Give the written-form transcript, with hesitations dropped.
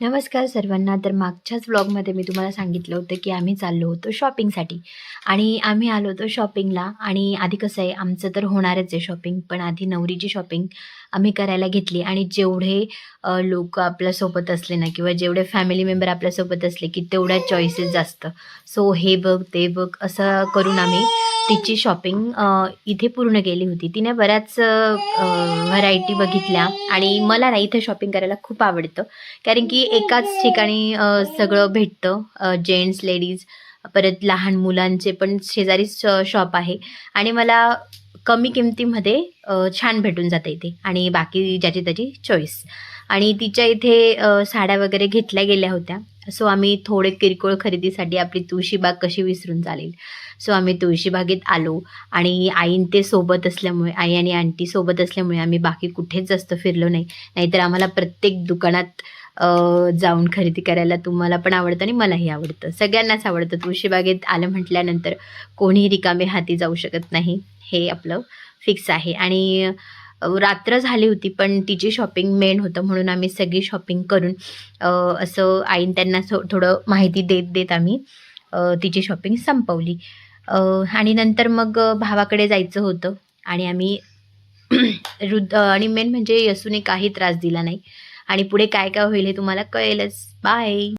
नमस्कार सर्वांना. तर मागच्याच व्लॉगमध्ये मी तुम्हाला सांगितलं होतं की आम्ही चाललो होतो शॉपिंगसाठी आणि आम्ही आलो होतो शॉपिंगला. आणि आधी कसं आहे, आमचं तर होणारच आहे शॉपिंग, पण आधी नवरीची शॉपिंग आम्ही करायला घेतली. आणि जेवढे लोक आपल्यासोबत असले ना, किंवा जेवढे फॅमिली मेंबर आपल्यासोबत असले की तेवढ्या चॉईसेस जास्त. सो हे बघ ते बघ असं करून आम्ही तिची शॉपिंग इथे पूर्ण केली होती. तिने बऱ्याच व्हरायटी बघितल्या. आणि मला ना इथे शॉपिंग करायला खूप आवडतं, कारण की एकाच ठिकाणी सगळं भेटतं, जेंट्स लेडीज, परत लहान मुलांचे पण शेजारीच शॉप आहे. आणि मला कमी किमतीमध्ये छान भेटून जातं इथे, आणि बाकी ज्याची त्याची चॉईस. आणि तिच्या इथे साड्या वगैरे घेतल्या गेल्या होत्या. सो आम्ही थोडे किरकोळ खरेदीसाठी आपली तुळशीबाग कशी विसरून चालेल, सो आम्ही तुळशीबागेत आलो. आणि आईन ते सोबत असल्यामुळे, आई आणि आंटी सोबत असल्यामुळे आम्ही बाकी कुठेच जास्त फिरलो नाही. नाहीतर आम्हाला प्रत्येक दुकानात जाऊन खरेदी करायला तुम्हाला पण आवडतं आणि मलाही आवडतं, सगळ्यांनाच आवडतं. तुळशीबागेत आलं म्हटल्यानंतर कोणीही रिकामे हाती जाऊ शकत नाही, हे आपलं फिक्स आहे. आणि रात्र झाली होती, पण तिची शॉपिंग मेन होतं म्हणून आम्ही सगळी शॉपिंग करून असं आईन त्यांना थोडं माहिती देत देत आम्ही तिची शॉपिंग संपवली. आणि नंतर मग भावाकडे जायचं होतं. आणि आम्ही आणि मेन म्हणजे यसूने काही त्रास दिला नाही. आणि पुढे काय काय होईल हे तुम्हाला कळेलच. बाय.